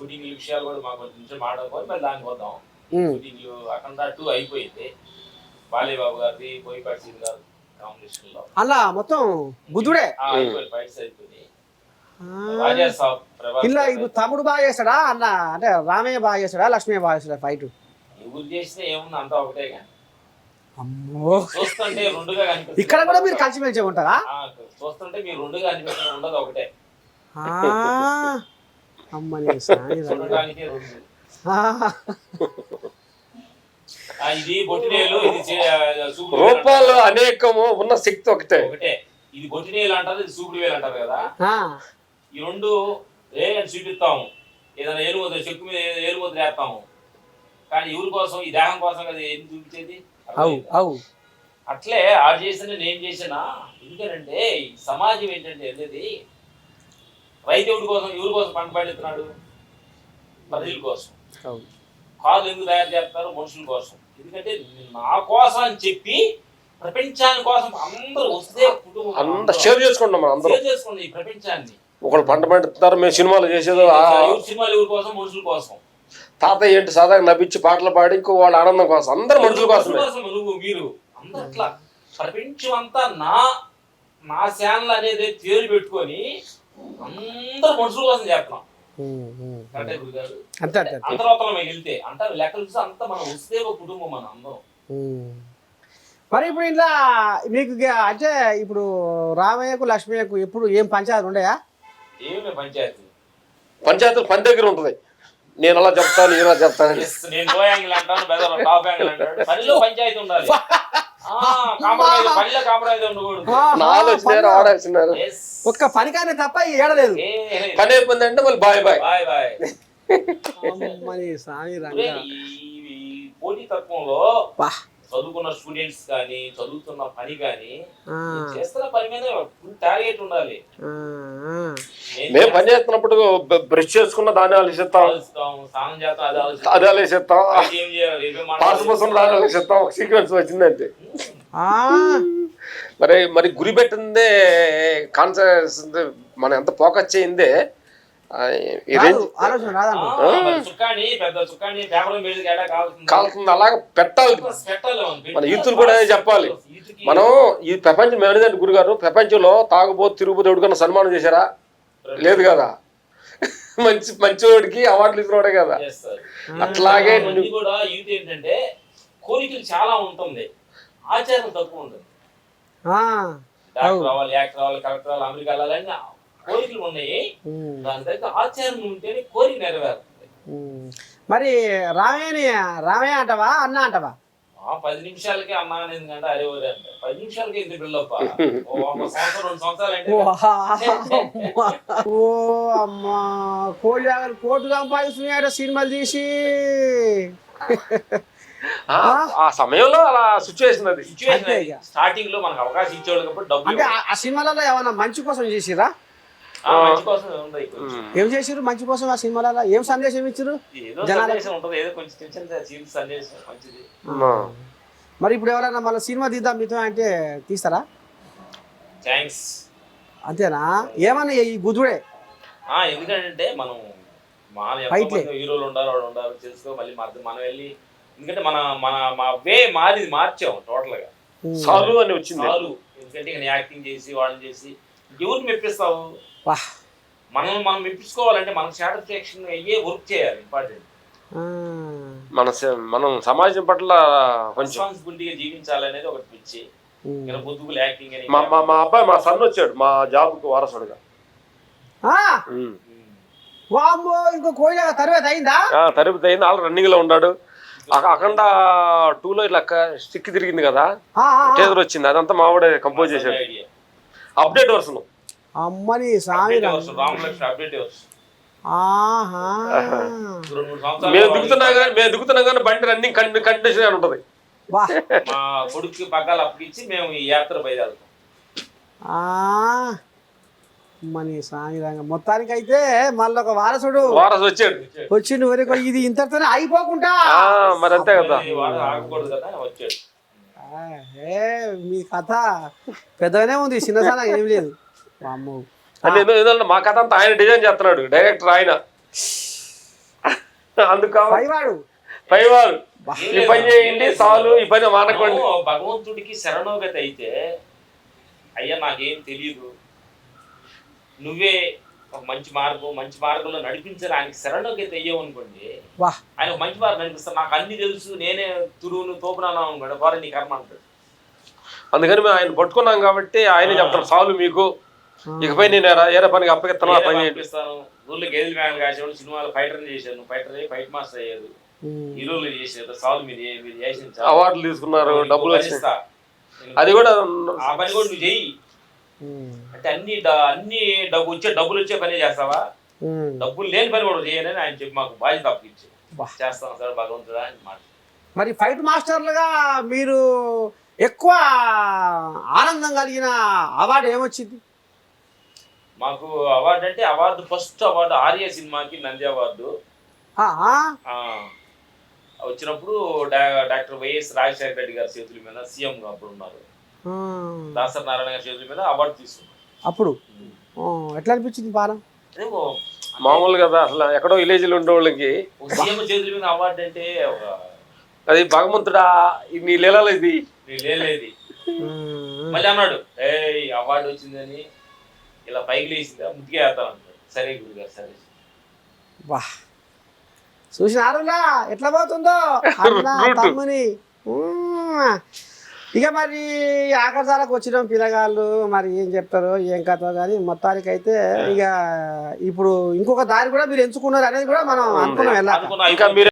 Shooting విషయాలు కూడా మాకు కొంచెం మాట్లాడుకొని మళ్ళీ దానికి వద్దాం. షూటింగ్లు అఖండ 2 అయిపోయింది. బాలేబాబు గారిది, బోయపాటి శ్రీను గారు కాంబినేషన్ లో అలా మొత్తం బుద్ధుడే అయిపోయింది. ఫైట్స్ అయిపోయింది. రాజా సాబ్ ఇలా ఇప్పుడు తమ్ముడు బాగా చేస్తాడా అన్న, అంటే రామయ్య బాగా చేస్తాడా, లక్ష్మయ్య బాగా చేస్తాడా ఫైట్? ఎవరు చేసినా ఏముంది అంతా ఒకటేగా. అమ్మో, చూస్తుంటే రెండుగా కనిపిస్తుంది. ఇక్కడ కూడా మీరు కలిసిమెలిసి ఉంటారా? చూస్తుంటే మీరు రెండుగా అనిపిస్తుంది, ఉండదు ఒకటే. చూడడానికి రెండు. ఇది బొట్టినేలు, ఇది రూపాలు అనేకము, ఉన్న శక్తి ఒకటే. ఇది బొట్టినేలు అంటారు, ఇది సూపుడు వేలు అంటారు కదా. ఈ రెండు అని చూపిస్తాము. ఏదైనా ఏలుముద్ర చెక్కు మీద ఏలుముద్ర వేస్తాము. కానీ ఎవరి కోసం, ఈ దేహం కోసం కదా ఏం చూపించేది. అట్లే ఆడు చేసిన నేను చేసినా. ఎందుకంటే సమాజం ఏంటంటే అనేది రైతు ఎవరి కోసం పంట పండిస్తున్నాడు? ప్రజల కోసం. కాదు ఎందుకు తయారు చేస్తారు? మనుషుల కోసం. ఎందుకంటే నా కోసం అని చెప్పి ప్రపంచాని కోసం అందరూ వస్తే కుటుంబం షేర్ చేసుకుంటాం, చేసుకోండి ఈ ప్రపంచాన్ని. ఒకళ్ళు పంట పండిస్తారు, మేము సినిమాలు చేసేది సినిమాలు ఎవరి కోసం? మనుషుల కోసం. తాతయ్య ఏంటి సాధారణ నవ్వించి పాటలు పాడి ఇంకో వాళ్ళ ఆనందం కోసం, అందరు మనుషుల కోసం. మీరు అందరు అట్లా ప్రపంచం అంతా నా ఛానల్ అనేది పేరు పెట్టుకొని అందరు మనుషుల కోసం చేస్తున్నాం. అంటే గురుగారు అంతరాత్మలో మేము వెళ్తే అంటే లెక్కలు చూసి అంతా మనం వస్తే ఒక కుటుంబం మన అందరం. మరి ఇప్పుడు ఇట్లా మీకు అంటే ఇప్పుడు రామయ్యకు లక్ష్మయ్యకు ఎప్పుడు ఏం పంచాయతీ ఉండయా? ఏమి పంచాయతీలు పని దగ్గర ఉంటుంది. నేను అలా చెప్తాను, ఇలా చెప్తాను. నేను లో యాంగిల్ అంటాను, టాప్ యాంగిల్ అంటాడు. పనిలో పంచాయతీ ఉండాలి. పనిలో కాంప్రమైజ్ ఉండకూడదు. ఒక్క పని కానీ తప్ప ఏడలేదు. పని అయిపోయింది అంటే మళ్ళీ బాయ్ బాయ్. పోటీ తత్వంలో చదువుకున్న స్టూడెంట్స్ కానీ చదువుతున్న పని కానీ చేస్తున్న పని మీద ఫుల్ టార్గెట్ ఉండాలి. మేము పని చేస్తున్నప్పుడు బ్రష్ చేసుకున్న దాన్ని ఆలోచిస్తాం, స్నానం చేస్తాం అది ఆలోచిస్తాం, పాసపోసం ఆలోచిస్తాం. ఒక సీక్వెన్స్ వచ్చిందంటే మరి గురి పెట్టిందే కాన్సెప్ట్, మనం ఎంత ఫోకస్ చేయిందే కాలుతుంది. అలాగే పెట్టాలి. మన యూత్లు కూడా చెప్పాలి. మనం ఈ ప్రపంచం ఏమైందంటే గురుగారు, ప్రపంచంలో తాగుబోతు తిరుగుబోతు ఎవరికన్నా సన్మానం చేశారా? లేదు కదా. మంచివాడికి అవార్డులు ఇచ్చినవాడే కదా. అట్లాగే కూడా యూత్ ఏంటంటే కోరికలు చాలా ఉంటుంది, ఆచారం తక్కువ ఉంటుంది. డాక్టర్ రావాలి, యాక్టర్ రావాలి, కలెక్టర్ రావాలి, అమెరికా వెళ్ళాలని కోరికలు ఉన్నాయి. దాని దగ్గర ఆచారం ఉంటేనే కోరిక నెరవేరుతుంది. మరి రామయ్య అంటవా అన్న అంటవా? 10 నిమిషాలకే అన్నా ఎందుకంటే అరే ఓరే అంటే 10 నిమిషాలకే ఇంత బిల్డప్. 1 సంవత్సరం 2 సంవత్సరాలు అంటే ఓ అమ్మా, కోట్లు సంపాదిస్తున్నాయట సినిమాలు తీసి. ఆ సమయంలో అలా సిచ్యువేషన్ అది. స్టార్టింగ్ లో మనకు అవకాశం ఇచ్చేవాళ్ళు కాబట్టి డబ్బులు. అంటే ఆ సినిమాలలో ఏమన్నా మంచి కోసం చేసిరా? ఏం చేసిరు మంచి కోసం? ఆ సినిమాలలో ఏం సందేశం ఇచ్చారు? మరి ఇప్పుడు ఎవరైనా మళ్ళీ సినిమా తీద్దాం మీతో అంటే తీస్తారా? అంతేనా? ఏమన్నా ఈ బుద్ధుడే. ఎందుకంటే మనం హీరోలు ఉండాలి, వాళ్ళు ఉండాలి తెలుసుకో. మళ్ళీ మనం వెళ్ళి ఎందుకంటే మన వే మార్చాం టోటల్ గా. సాలు అని వచ్చింది. ఎందుకంటే యాక్టింగ్ చేసి వాళ్ళని చేసి ఎవరిని మెప్పిస్తావు? మనం మెప్పించుకోవాలంటే మనం సాటిస్ఫాక్షన్ అయ్యే వర్క్ చేయాలి. ఇంపార్టెంట్. మనం సమాజం పట్ల రెస్పాన్సిబిలిటీగా జీవించాలనేది ఒకటి పిచ్చి. పొద్దుగులు యాక్టింగ్ అని. మా అబ్బాయి మా సన్ వచ్చాడు మా జాబ్ కు వారసుడుగా. ఇంకో కోయిల తరబేతి అయిందా? తరబేతి అయింది. ఆల్ రన్నింగ్ లో ఉన్నాడు. అఖండ 2లో ఇలా స్టిక్ తిరిగింది కదా, టేజర్ వచ్చింది. అదంతా మావాడే కంపోజ్ చేశాడు. Update version. అమ్మని మేము దిగుతున్నా కానీ బండి రన్నింగ్ కండిషన్ ఉంటది. మా కొడుకు పగ్గాలు అప్పగించి మేము ఈ యాత్ర బయలుదేరుతాం. మనీ సాంగిరంగ మొత్తానికి అయితే మళ్ళీ ఒక వారసుడు వచ్చిండు. ఇది ఇంతతోనే అయిపోకుండా మరి అంతే కదా. మీ కథ పెద్దగానే ఉంది, చిన్నసాన ఏం లేదు. మా కథ అంతా ఆయన డిజైన్ చేస్తున్నాడు, డైరెక్టర్ ఆయన. అందుకు కావాలి పైవాడు పైవారు ఈ పని చేయండి చాలు, ఈ పని మానకండి. భగవంతుడికి శరణోగతి అయితే, అయ్యా నాకేం తెలియదు, నువ్వే ఒక మంచి మార్గంలో నడిపించాలి, ఆయనకి శరణోగతి అయ్యావు అనుకోండి, వా ఆయన ఒక మంచి మార్గం నడిపిస్తాను. నాకు అన్ని తెలుసు, నేనే తురువును తోపునాను అనుకోండి, వారు నీ కర్మ అంటాడు. అందుకని మేము ఆయన పట్టుకున్నాం కాబట్టి ఆయనే చెప్తారు చాలు మీకు, ఇకపై నేను ఏరే పనికి అప్పగిస్తాను, ఆ పని చేపిస్తాను. ఊళ్ళో గేదెలు మేకలు కాసేవాడు, సినిమాలో ఫైటర్ చేశాను, ఫైట్ మాస్టర్ అయ్యారు, హీరోలు చేసారు, చాలు మీరు చేసిన అవార్డులు తీసుకున్నారు, డబ్బులు వచ్చినాయి, అది కూడా ఆ పని కూడా నువ్వు చెయ్యి అంటే అన్ని డబ్బులు వచ్చే పని చేస్తావా, డబ్బులు లేని పని కూడా చేయాలని ఆయన చెప్పి మాకు బాధ్యత అప్పగించారు. చేస్తాం సార్ భగవంతుడా అని మాట. మరి ఫైట్ మాస్టర్లుగా మీరు ఎక్కువ ఆనందం కలిగిన అవార్డు ఏమొచ్చింది? మాకు అవార్డు అంటే ఫస్ట్ అవార్డు ఆర్య సినిమాకి నంది అవార్డు వచ్చినప్పుడు డాక్టర్ వైఎస్ రాజశేఖర రెడ్డి గారి చేతుల మీద సీఎం గా అప్పుడు ఉన్నారు, దాసరి నారాయణ గారి చేతుల మీద అవార్డు తీసుకున్నారు. అప్పుడు ఎట్లా అనిపించింది పాలన? మామూలు కదా, అసలు ఎక్కడో విలేజ్ లో ఉండే వాళ్ళకి సీఎం చేతుల మీద అవార్డు అంటే అది భగవంతుడా నీ లీలలో ఇది లేలేదు. మళ్ళీ అన్నాడు అవార్డు వచ్చిందని ఇలా పైకి లేచిందా ముద్దుగా వేస్తాను అంటాడు. సరే గురుగారు సరే. వా చూసినారులా ఎట్లా పోతుందో తమ్ముని. ఇక మరి ఆకర్షాలకు వచ్చిన పిల్లగాళ్ళు మరి ఏం చెప్తారో ఏం కథో కానీ మొత్తానికైతే ఇక ఇప్పుడు ఇంకొక దారి కూడా మీరు ఎంచుకున్నారు అనేది కూడా మనం అనుకున్నాం. ఇంకా